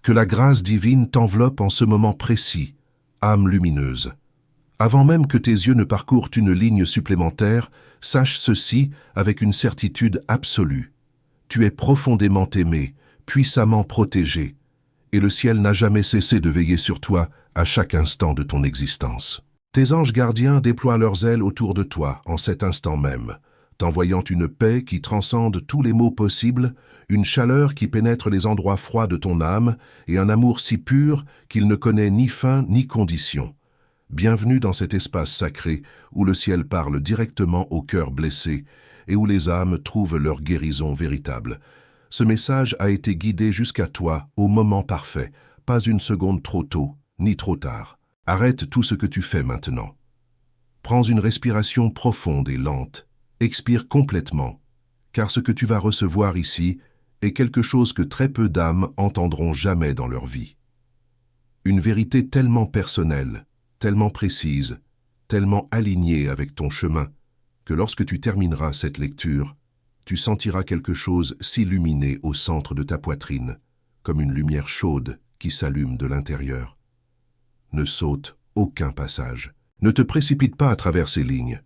Que la grâce divine t'enveloppe en ce moment précis, âme lumineuse. Avant même que tes yeux ne parcourent une ligne supplémentaire, sache ceci avec une certitude absolue. Tu es profondément aimé, puissamment protégé, et le ciel n'a jamais cessé de veiller sur toi à chaque instant de ton existence. Tes anges gardiens déploient leurs ailes autour de toi en cet instant même, t'envoyant une paix qui transcende tous les maux possibles, une chaleur qui pénètre les endroits froids de ton âme et un amour si pur qu'il ne connaît ni fin ni condition. Bienvenue dans cet espace sacré où le ciel parle directement au cœur blessé et où les âmes trouvent leur guérison véritable. Ce message a été guidé jusqu'à toi au moment parfait, pas une seconde trop tôt ni trop tard. Arrête tout ce que tu fais maintenant. Prends une respiration profonde et lente. Expire complètement, car ce que tu vas recevoir ici est quelque chose que très peu d'âmes entendront jamais dans leur vie. Une vérité tellement personnelle, tellement précise, tellement alignée avec ton chemin, que lorsque tu termineras cette lecture, tu sentiras quelque chose s'illuminer au centre de ta poitrine, comme une lumière chaude qui s'allume de l'intérieur. Ne saute aucun passage. Ne te précipite pas à travers ces lignes.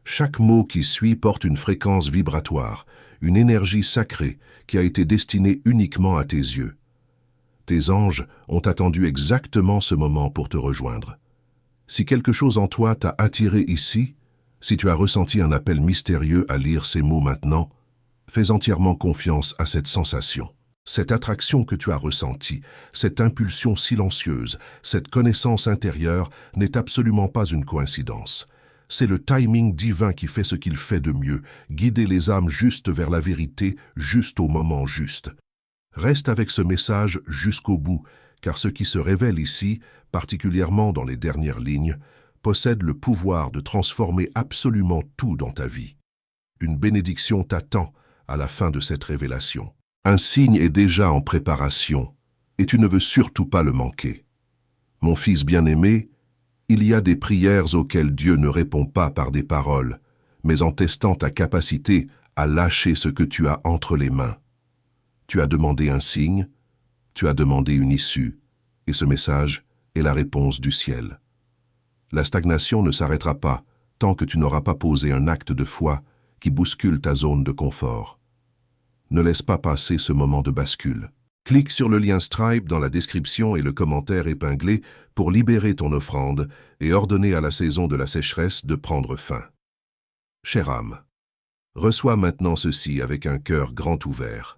Chaque mot qui suit porte une fréquence vibratoire, une énergie sacrée qui a été destinée uniquement à tes yeux. Tes anges ont attendu exactement ce moment pour te rejoindre. Si quelque chose en toi t'a attiré ici, si tu as ressenti un appel mystérieux à lire ces mots maintenant, fais entièrement confiance à cette sensation. Cette attraction que tu as ressentie, cette impulsion silencieuse, cette connaissance intérieure n'est absolument pas une coïncidence. C'est le timing divin qui fait ce qu'il fait de mieux, guider les âmes juste vers la vérité, juste au moment juste. Reste avec ce message jusqu'au bout, car ce qui se révèle ici, particulièrement dans les dernières lignes, possède le pouvoir de transformer absolument tout dans ta vie. Une bénédiction t'attend à la fin de cette révélation. Un signe est déjà en préparation, et tu ne veux surtout pas le manquer. Mon fils bien-aimé, il y a des prières auxquelles Dieu ne répond pas par des paroles, mais en testant ta capacité à lâcher ce que tu as entre les mains. Tu as demandé un signe, tu as demandé une issue, et ce message est la réponse du ciel. La stagnation ne s'arrêtera pas tant que tu n'auras pas posé un acte de foi qui bouscule ta zone de confort. Ne laisse pas passer ce moment de bascule. Clique sur le lien Stripe dans la description et le commentaire épinglé pour libérer ton offrande et ordonner à la saison de la sécheresse de prendre fin. Chère âme, reçois maintenant ceci avec un cœur grand ouvert.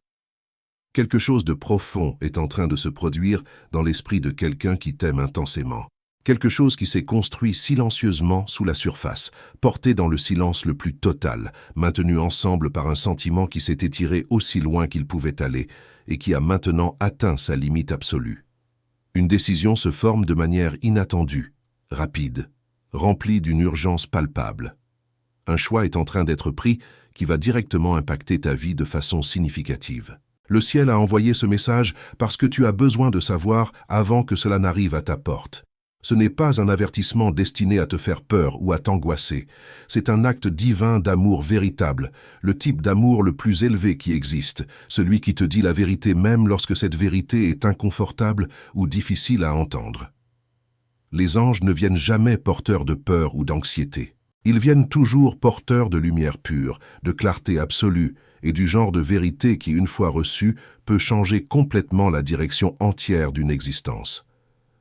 Quelque chose de profond est en train de se produire dans l'esprit de quelqu'un qui t'aime intensément. Quelque chose qui s'est construit silencieusement sous la surface, porté dans le silence le plus total, maintenu ensemble par un sentiment qui s'est étiré aussi loin qu'il pouvait aller et qui a maintenant atteint sa limite absolue. Une décision se forme de manière inattendue, rapide, remplie d'une urgence palpable. Un choix est en train d'être pris qui va directement impacter ta vie de façon significative. Le ciel a envoyé ce message parce que tu as besoin de savoir avant que cela n'arrive à ta porte. Ce n'est pas un avertissement destiné à te faire peur ou à t'angoisser. C'est un acte divin d'amour véritable, le type d'amour le plus élevé qui existe, celui qui te dit la vérité même lorsque cette vérité est inconfortable ou difficile à entendre. Les anges ne viennent jamais porteurs de peur ou d'anxiété. Ils viennent toujours porteurs de lumière pure, de clarté absolue et du genre de vérité qui, une fois reçue, peut changer complètement la direction entière d'une existence.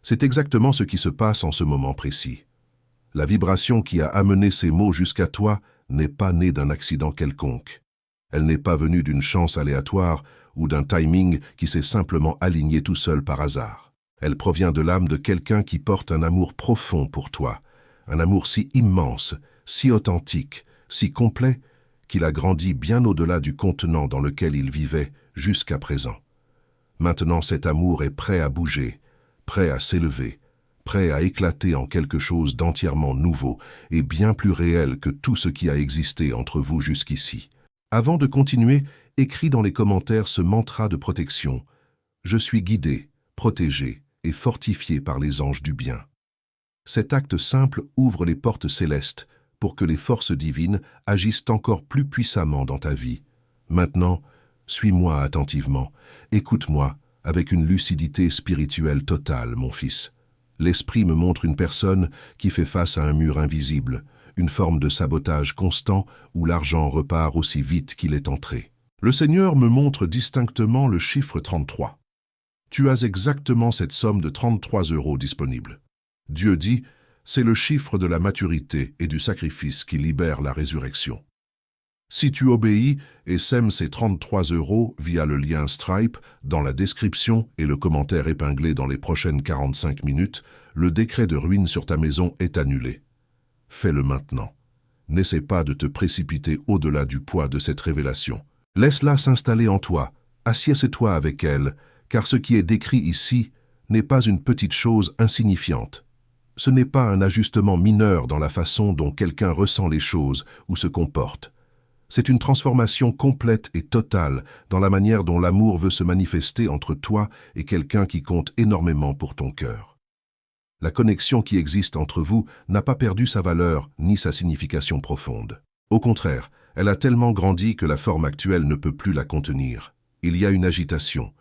C'est exactement ce qui se passe en ce moment précis. La vibration qui a amené ces mots jusqu'à toi n'est pas née d'un accident quelconque. Elle n'est pas venue d'une chance aléatoire ou d'un timing qui s'est simplement aligné tout seul par hasard. Elle provient de l'âme de quelqu'un qui porte un amour profond pour toi, un amour si immense, si authentique, si complet, qu'il a grandi bien au-delà du contenant dans lequel il vivait jusqu'à présent. Maintenant cet amour est prêt à bouger, prêt à s'élever, prêt à éclater en quelque chose d'entièrement nouveau et bien plus réel que tout ce qui a existé entre vous jusqu'ici. Avant de continuer, écris dans les commentaires ce mantra de protection. Je suis guidé, protégé et fortifié par les anges du bien. Cet acte simple ouvre les portes célestes pour que les forces divines agissent encore plus puissamment dans ta vie. Maintenant, suis-moi attentivement, écoute-moi avec une lucidité spirituelle totale, mon fils. L'esprit me montre une personne qui fait face à un mur invisible, une forme de sabotage constant où l'argent repart aussi vite qu'il est entré. Le Seigneur me montre distinctement le chiffre 33. Tu as exactement cette somme de 33 € disponible. Dieu dit, c'est le chiffre de la maturité et du sacrifice qui libère la résurrection. Si tu obéis et sèmes ces 33 € via le lien Stripe dans la description et le commentaire épinglé dans les prochaines 45 minutes, le décret de ruine sur ta maison est annulé. Fais-le maintenant. N'essaie pas de te précipiter au-delà du poids de cette révélation. Laisse-la s'installer en toi, assieds-toi avec elle, car ce qui est décrit ici n'est pas une petite chose insignifiante. Ce n'est pas un ajustement mineur dans la façon dont quelqu'un ressent les choses ou se comporte. C'est une transformation complète et totale dans la manière dont l'amour veut se manifester entre toi et quelqu'un qui compte énormément pour ton cœur. La connexion qui existe entre vous n'a pas perdu sa valeur ni sa signification profonde. Au contraire, elle a tellement grandi que la forme actuelle ne peut plus la contenir. Il y a une agitation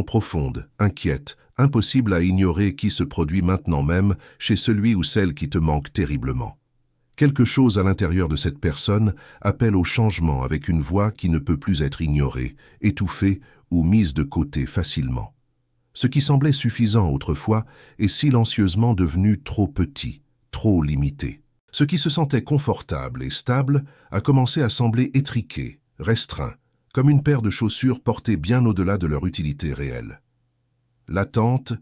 profonde, inquiète, impossible à ignorer qui se produit maintenant même chez celui ou celle qui te manque terriblement. Quelque chose à l'intérieur de cette personne appelle au changement avec une voix qui ne peut plus être ignorée, étouffée ou mise de côté facilement. Ce qui semblait suffisant autrefois est silencieusement devenu trop petit, trop limité. Ce qui se sentait confortable et stable a commencé à sembler étriqué, restreint, comme une paire de chaussures portées bien au-delà de leur utilité réelle. L'attente,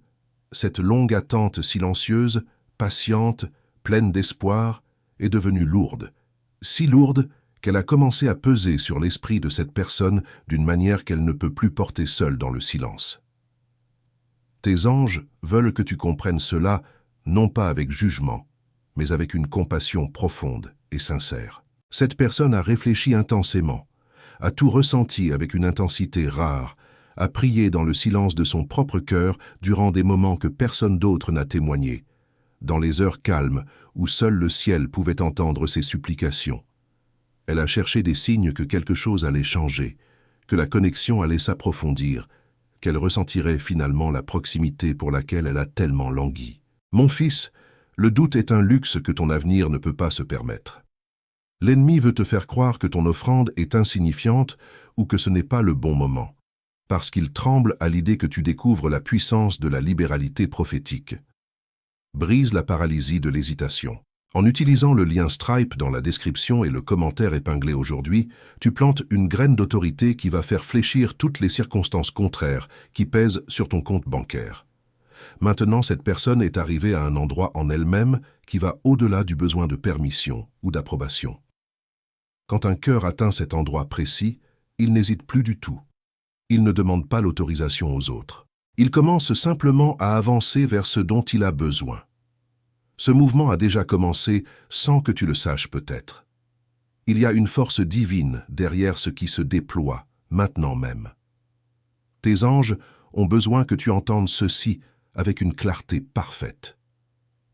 cette longue attente silencieuse, patiente, pleine d'espoir, est devenue lourde, si lourde qu'elle a commencé à peser sur l'esprit de cette personne d'une manière qu'elle ne peut plus porter seule dans le silence. Tes anges veulent que tu comprennes cela, non pas avec jugement, mais avec une compassion profonde et sincère. Cette personne a réfléchi intensément, a tout ressenti avec une intensité rare, a prié dans le silence de son propre cœur durant des moments que personne d'autre n'a témoignés, dans les heures calmes où seul le ciel pouvait entendre ses supplications. Elle a cherché des signes que quelque chose allait changer, que la connexion allait s'approfondir, qu'elle ressentirait finalement la proximité pour laquelle elle a tellement langui. Mon fils, le doute est un luxe que ton avenir ne peut pas se permettre. L'ennemi veut te faire croire que ton offrande est insignifiante ou que ce n'est pas le bon moment, parce qu'il tremble à l'idée que tu découvres la puissance de la libéralité prophétique. Brise la paralysie de l'hésitation. En utilisant le lien Stripe dans la description et le commentaire épinglé aujourd'hui, tu plantes une graine d'autorité qui va faire fléchir toutes les circonstances contraires qui pèsent sur ton compte bancaire. Maintenant, cette personne est arrivée à un endroit en elle-même qui va au-delà du besoin de permission ou d'approbation. Quand un cœur atteint cet endroit précis, il n'hésite plus du tout. Il ne demande pas l'autorisation aux autres. Il commence simplement à avancer vers ce dont il a besoin. Ce mouvement a déjà commencé sans que tu le saches peut-être. Il y a une force divine derrière ce qui se déploie, maintenant même. Tes anges ont besoin que tu entendes ceci avec une clarté parfaite.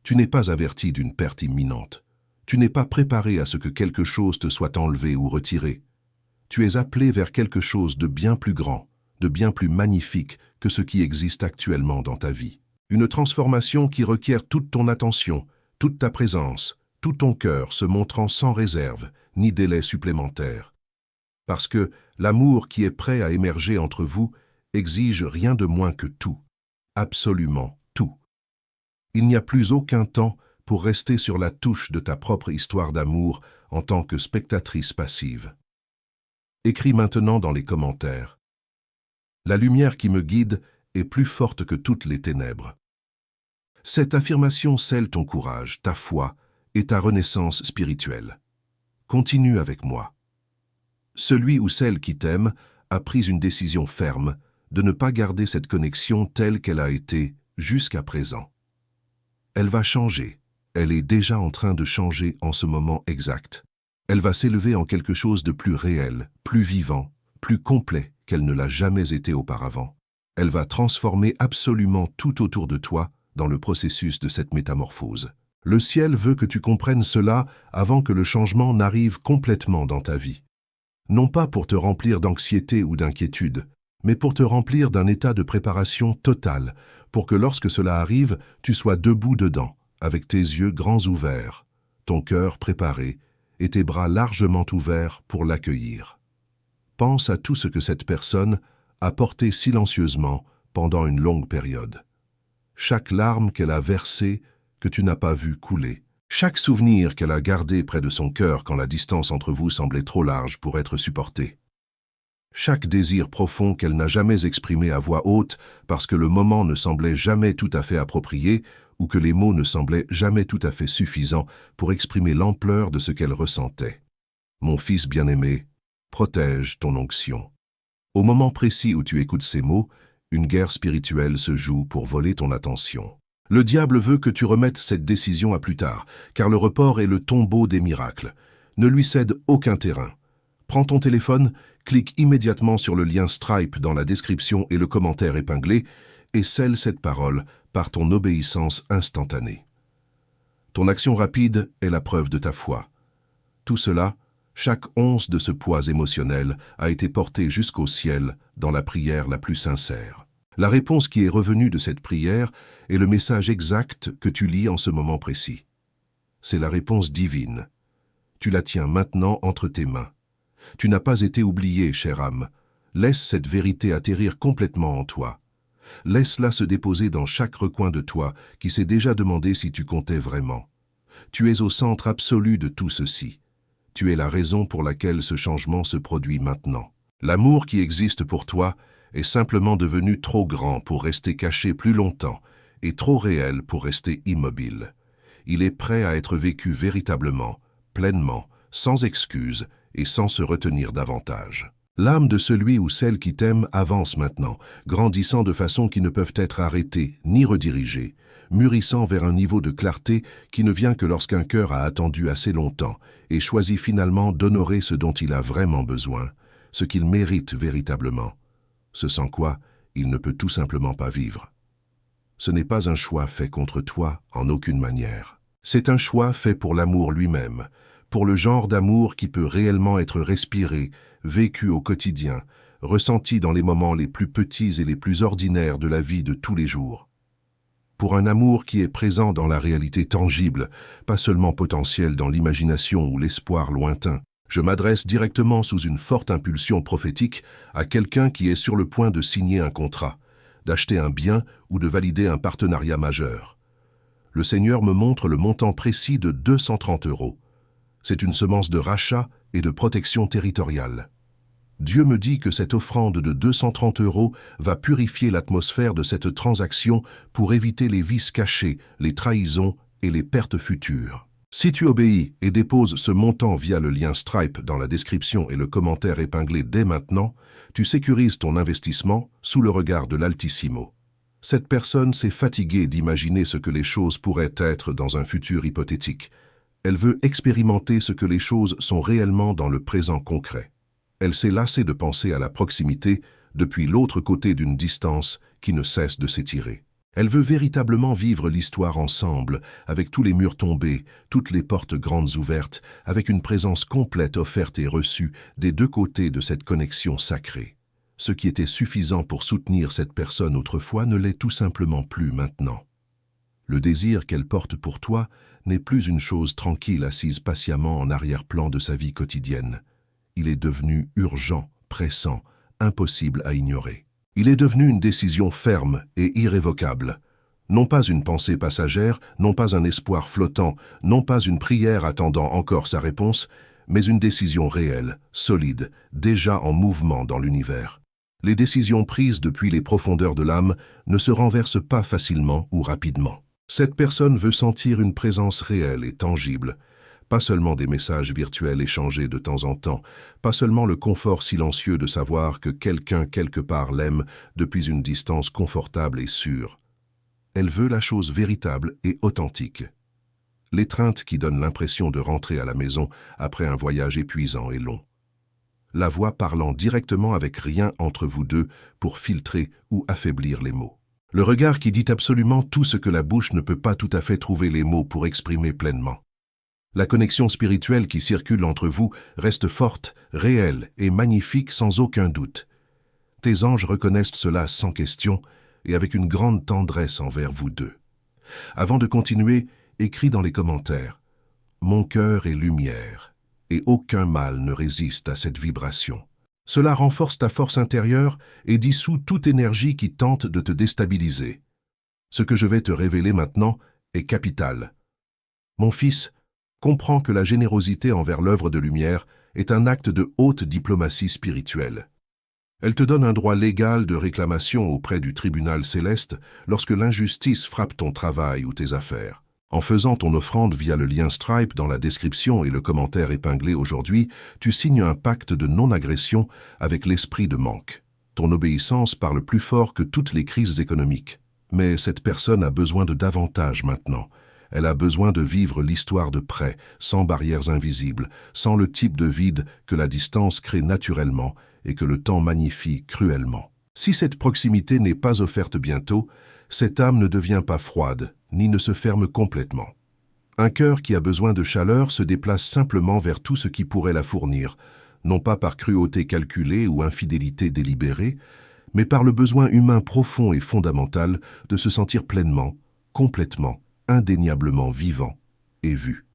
Tu n'es pas averti d'une perte imminente. Tu n'es pas préparé à ce que quelque chose te soit enlevé ou retiré. Tu es appelé vers quelque chose de bien plus grand, de bien plus magnifique que ce qui existe actuellement dans ta vie. Une transformation qui requiert toute ton attention, toute ta présence, tout ton cœur se montrant sans réserve, ni délai supplémentaire. Parce que l'amour qui est prêt à émerger entre vous exige rien de moins que tout, absolument tout. Il n'y a plus aucun temps pour rester sur la touche de ta propre histoire d'amour en tant que spectatrice passive. Écris maintenant dans les commentaires. La lumière qui me guide est plus forte que toutes les ténèbres. Cette affirmation scelle ton courage, ta foi et ta renaissance spirituelle. Continue avec moi. Celui ou celle qui t'aime a pris une décision ferme de ne pas garder cette connexion telle qu'elle a été jusqu'à présent. Elle va changer. Elle est déjà en train de changer en ce moment exact. Elle va s'élever en quelque chose de plus réel, plus vivant, plus complet qu'elle ne l'a jamais été auparavant. Elle va transformer absolument tout autour de toi dans le processus de cette métamorphose. Le ciel veut que tu comprennes cela avant que le changement n'arrive complètement dans ta vie. Non pas pour te remplir d'anxiété ou d'inquiétude, mais pour te remplir d'un état de préparation totale, pour que lorsque cela arrive, tu sois debout dedans, avec tes yeux grands ouverts, ton cœur préparé et tes bras largement ouverts pour l'accueillir. Pense à tout ce que cette personne a porté silencieusement pendant une longue période. Chaque larme qu'elle a versée que tu n'as pas vu couler. Chaque souvenir qu'elle a gardé près de son cœur quand la distance entre vous semblait trop large pour être supportée. Chaque désir profond qu'elle n'a jamais exprimé à voix haute parce que le moment ne semblait jamais tout à fait approprié ou que les mots ne semblaient jamais tout à fait suffisants pour exprimer l'ampleur de ce qu'elle ressentait. Mon fils bien-aimé, protège ton onction. Au moment précis où tu écoutes ces mots, une guerre spirituelle se joue pour voler ton attention. Le diable veut que tu remettes cette décision à plus tard, car le report est le tombeau des miracles. Ne lui cède aucun terrain. Prends ton téléphone, clique immédiatement sur le lien Stripe dans la description et le commentaire épinglé, et scelle cette parole par ton obéissance instantanée. Ton action rapide est la preuve de ta foi. Tout cela, chaque once de ce poids émotionnel a été porté jusqu'au ciel dans la prière la plus sincère. La réponse qui est revenue de cette prière est le message exact que tu lis en ce moment précis. C'est la réponse divine. Tu la tiens maintenant entre tes mains. Tu n'as pas été oublié, chère âme. Laisse cette vérité atterrir complètement en toi. Laisse-la se déposer dans chaque recoin de toi qui s'est déjà demandé si tu comptais vraiment. Tu es au centre absolu de tout ceci. Tu es la raison pour laquelle ce changement se produit maintenant. L'amour qui existe pour toi est simplement devenu trop grand pour rester caché plus longtemps et trop réel pour rester immobile. Il est prêt à être vécu véritablement, pleinement, sans excuse et sans se retenir davantage. L'âme de celui ou celle qui t'aime avance maintenant, grandissant de façon qui ne peuvent être arrêtées ni redirigées, mûrissant vers un niveau de clarté qui ne vient que lorsqu'un cœur a attendu assez longtemps et choisit finalement d'honorer ce dont il a vraiment besoin, ce qu'il mérite véritablement, ce sans quoi il ne peut tout simplement pas vivre. Ce n'est pas un choix fait contre toi en aucune manière. C'est un choix fait pour l'amour lui-même, pour le genre d'amour qui peut réellement être respiré, vécu au quotidien, ressenti dans les moments les plus petits et les plus ordinaires de la vie de tous les jours. Pour un amour qui est présent dans la réalité tangible, pas seulement potentiel dans l'imagination ou l'espoir lointain. Je m'adresse directement sous une forte impulsion prophétique à quelqu'un qui est sur le point de signer un contrat, d'acheter un bien ou de valider un partenariat majeur. Le Seigneur me montre le montant précis de 230 €. C'est une semence de rachat et de protection territoriale. Dieu me dit que cette offrande de 230 € va purifier l'atmosphère de cette transaction pour éviter les vices cachés, les trahisons et les pertes futures. Si tu obéis et déposes ce montant via le lien Stripe dans la description et le commentaire épinglé dès maintenant, tu sécurises ton investissement sous le regard de l'Altissimo. Cette personne s'est fatiguée d'imaginer ce que les choses pourraient être dans un futur hypothétique. Elle veut expérimenter ce que les choses sont réellement dans le présent concret. Elle s'est lassée de penser à la proximité depuis l'autre côté d'une distance qui ne cesse de s'étirer. Elle veut véritablement vivre l'histoire ensemble, avec tous les murs tombés, toutes les portes grandes ouvertes, avec une présence complète offerte et reçue des deux côtés de cette connexion sacrée. Ce qui était suffisant pour soutenir cette personne autrefois ne l'est tout simplement plus maintenant. Le désir qu'elle porte pour toi n'est plus une chose tranquille assise patiemment en arrière-plan de sa vie quotidienne. Il est devenu urgent, pressant, impossible à ignorer. Il est devenu une décision ferme et irrévocable. Non pas une pensée passagère, non pas un espoir flottant, non pas une prière attendant encore sa réponse, mais une décision réelle, solide, déjà en mouvement dans l'univers. Les décisions prises depuis les profondeurs de l'âme ne se renversent pas facilement ou rapidement. Cette personne veut sentir une présence réelle et tangible, pas seulement des messages virtuels échangés de temps en temps, pas seulement le confort silencieux de savoir que quelqu'un quelque part l'aime depuis une distance confortable et sûre. Elle veut la chose véritable et authentique. L'étreinte qui donne l'impression de rentrer à la maison après un voyage épuisant et long. La voix parlant directement avec rien entre vous deux pour filtrer ou affaiblir les mots. Le regard qui dit absolument tout ce que la bouche ne peut pas tout à fait trouver les mots pour exprimer pleinement. La connexion spirituelle qui circule entre vous reste forte, réelle et magnifique sans aucun doute. Tes anges reconnaissent cela sans question et avec une grande tendresse envers vous deux. Avant de continuer, écris dans les commentaires « Mon cœur est lumière et aucun mal ne résiste à cette vibration ». Cela renforce ta force intérieure et dissout toute énergie qui tente de te déstabiliser. Ce que je vais te révéler maintenant est capital. Mon fils, comprends que la générosité envers l'œuvre de lumière est un acte de haute diplomatie spirituelle. Elle te donne un droit légal de réclamation auprès du tribunal céleste lorsque l'injustice frappe ton travail ou tes affaires. En faisant ton offrande via le lien Stripe dans la description et le commentaire épinglé aujourd'hui, tu signes un pacte de non-agression avec l'esprit de manque. Ton obéissance parle plus fort que toutes les crises économiques. Mais cette personne a besoin de davantage maintenant. Elle a besoin de vivre l'histoire de près, sans barrières invisibles, sans le type de vide que la distance crée naturellement et que le temps magnifie cruellement. Si cette proximité n'est pas offerte bientôt, cette âme ne devient pas froide, ni ne se ferme complètement. Un cœur qui a besoin de chaleur se déplace simplement vers tout ce qui pourrait la fournir, non pas par cruauté calculée ou infidélité délibérée, mais par le besoin humain profond et fondamental de se sentir pleinement, complètement, indéniablement vivant et vu.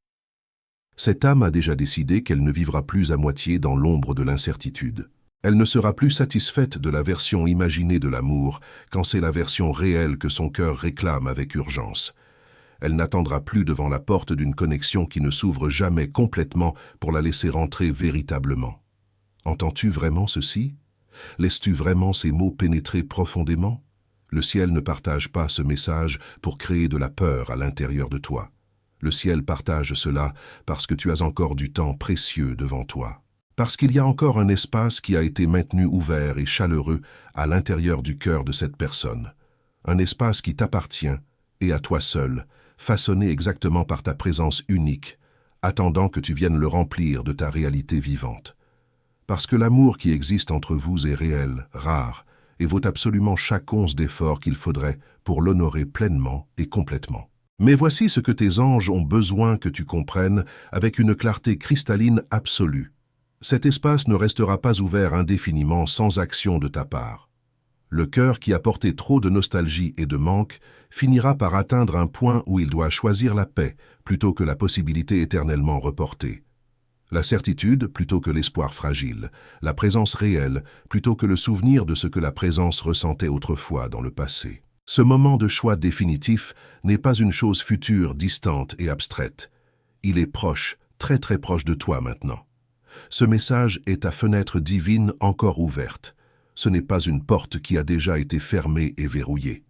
Cette âme a déjà décidé qu'elle ne vivra plus à moitié dans l'ombre de l'incertitude. Elle ne sera plus satisfaite de la version imaginée de l'amour quand c'est la version réelle que son cœur réclame avec urgence. Elle n'attendra plus devant la porte d'une connexion qui ne s'ouvre jamais complètement pour la laisser entrer véritablement. Entends-tu vraiment ceci? Laisses-tu vraiment ces mots pénétrer profondément? Le ciel ne partage pas ce message pour créer de la peur à l'intérieur de toi. Le ciel partage cela parce que tu as encore du temps précieux devant toi. Parce qu'il y a encore un espace qui a été maintenu ouvert et chaleureux à l'intérieur du cœur de cette personne. Un espace qui t'appartient et à toi seul, façonné exactement par ta présence unique, attendant que tu viennes le remplir de ta réalité vivante. Parce que l'amour qui existe entre vous est réel, rare, et vaut absolument chaque once d'effort qu'il faudrait pour l'honorer pleinement et complètement. Mais voici ce que tes anges ont besoin que tu comprennes avec une clarté cristalline absolue. Cet espace ne restera pas ouvert indéfiniment sans action de ta part. Le cœur qui a porté trop de nostalgie et de manque finira par atteindre un point où il doit choisir la paix plutôt que la possibilité éternellement reportée. La certitude plutôt que l'espoir fragile, la présence réelle plutôt que le souvenir de ce que la présence ressentait autrefois dans le passé. Ce moment de choix définitif n'est pas une chose future, distante et abstraite. Il est proche, très très proche de toi maintenant. Ce message est ta fenêtre divine encore ouverte. Ce n'est pas une porte qui a déjà été fermée et verrouillée.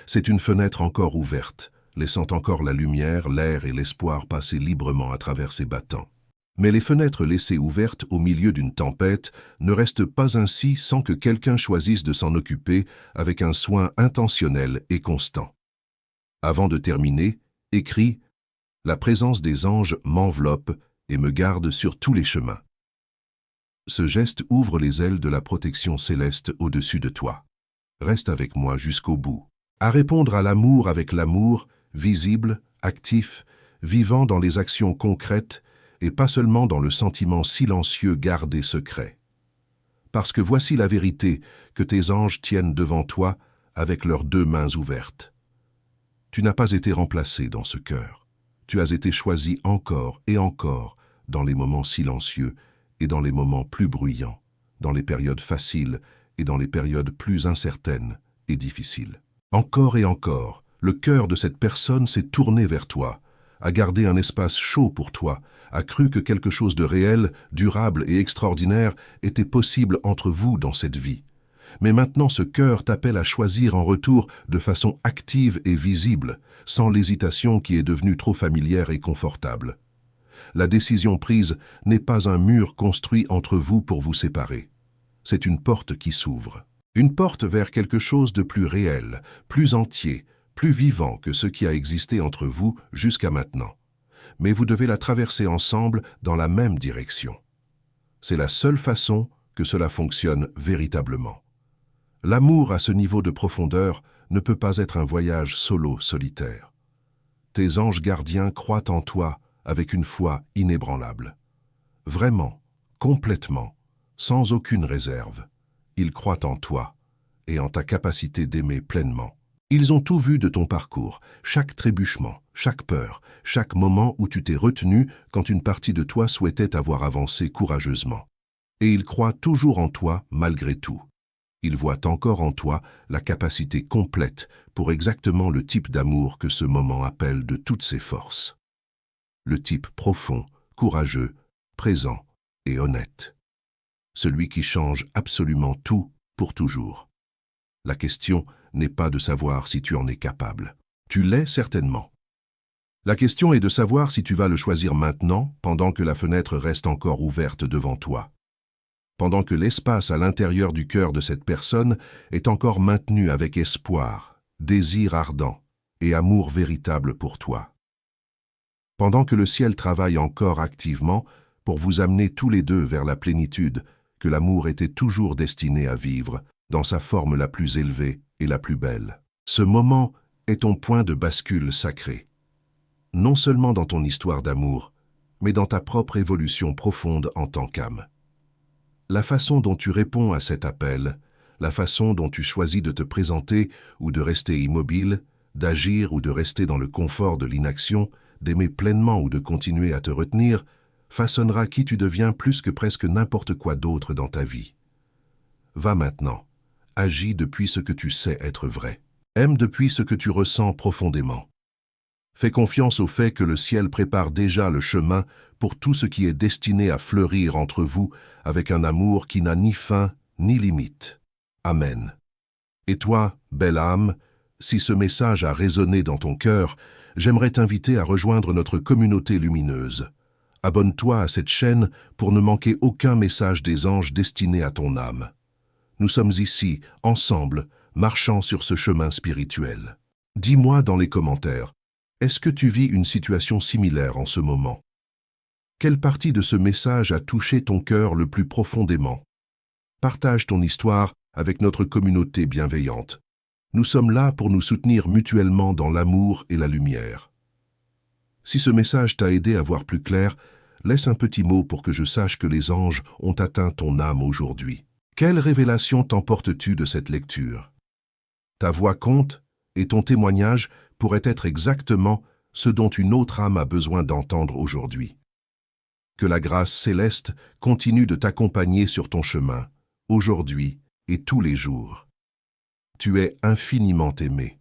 C'est une fenêtre encore ouverte, laissant encore la lumière, l'air et l'espoir passer librement à travers ses battants. Mais les fenêtres laissées ouvertes au milieu d'une tempête ne restent pas ainsi sans que quelqu'un choisisse de s'en occuper avec un soin intentionnel et constant. Avant de terminer, écris « La présence des anges m'enveloppe et me garde sur tous les chemins ». Ce geste ouvre les ailes de la protection céleste au-dessus de toi. Reste avec moi jusqu'au bout. À répondre à l'amour avec l'amour, visible, actif, vivant dans les actions concrètes et pas seulement dans le sentiment silencieux gardé secret. Parce que voici la vérité que tes anges tiennent devant toi avec leurs deux mains ouvertes. Tu n'as pas été remplacé dans ce cœur. Tu as été choisi encore et encore dans les moments silencieux et dans les moments plus bruyants, dans les périodes faciles et dans les périodes plus incertaines et difficiles. Encore et encore, le cœur de cette personne s'est tourné vers toi, a gardé un espace chaud pour toi, a cru que quelque chose de réel, durable et extraordinaire était possible entre vous dans cette vie. Mais maintenant ce cœur t'appelle à choisir en retour de façon active et visible, sans l'hésitation qui est devenue trop familière et confortable. La décision prise n'est pas un mur construit entre vous pour vous séparer. C'est une porte qui s'ouvre. Une porte vers quelque chose de plus réel, plus entier, plus vivant que ce qui a existé entre vous jusqu'à maintenant. Mais vous devez la traverser ensemble dans la même direction. C'est la seule façon que cela fonctionne véritablement. L'amour à ce niveau de profondeur ne peut pas être un voyage solo solitaire. Tes anges gardiens croient en toi avec une foi inébranlable. Vraiment, complètement, sans aucune réserve. Ils croient en toi et en ta capacité d'aimer pleinement. Ils ont tout vu de ton parcours, chaque trébuchement, chaque peur, chaque moment où tu t'es retenu quand une partie de toi souhaitait avoir avancé courageusement. Et ils croient toujours en toi malgré tout. Ils voient encore en toi la capacité complète pour exactement le type d'amour que ce moment appelle de toutes ses forces. Le type profond, courageux, présent et honnête. Celui qui change absolument tout pour toujours. La question n'est pas de savoir si tu en es capable. Tu l'es certainement. La question est de savoir si tu vas le choisir maintenant, pendant que la fenêtre reste encore ouverte devant toi. Pendant que l'espace à l'intérieur du cœur de cette personne est encore maintenu avec espoir, désir ardent et amour véritable pour toi. Pendant que le ciel travaille encore activement pour vous amener tous les deux vers la plénitude que l'amour était toujours destiné à vivre dans sa forme la plus élevée et la plus belle. Ce moment est ton point de bascule sacré. Non seulement dans ton histoire d'amour, mais dans ta propre évolution profonde en tant qu'âme. La façon dont tu réponds à cet appel, la façon dont tu choisis de te présenter ou de rester immobile, d'agir ou de rester dans le confort de l'inaction, d'aimer pleinement ou de continuer à te retenir, façonnera qui tu deviens plus que presque n'importe quoi d'autre dans ta vie. Va maintenant, agis depuis ce que tu sais être vrai. Aime depuis ce que tu ressens profondément. Fais confiance au fait que le ciel prépare déjà le chemin pour tout ce qui est destiné à fleurir entre vous avec un amour qui n'a ni fin ni limite. Amen. Et toi, belle âme, si ce message a résonné dans ton cœur, j'aimerais t'inviter à rejoindre notre communauté lumineuse. Abonne-toi à cette chaîne pour ne manquer aucun message des anges destiné à ton âme. Nous sommes ici, ensemble, marchant sur ce chemin spirituel. Dis-moi dans les commentaires, est-ce que tu vis une situation similaire en ce moment? Quelle partie de ce message a touché ton cœur le plus profondément? Partage ton histoire avec notre communauté bienveillante. Nous sommes là pour nous soutenir mutuellement dans l'amour et la lumière. Si ce message t'a aidé à voir plus clair, laisse un petit mot pour que je sache que les anges ont atteint ton âme aujourd'hui. Quelle révélation t'emportes-tu de cette lecture? Ta voix compte et ton témoignage pourrait être exactement ce dont une autre âme a besoin d'entendre aujourd'hui. Que la grâce céleste continue de t'accompagner sur ton chemin, aujourd'hui et tous les jours. Tu es infiniment aimé.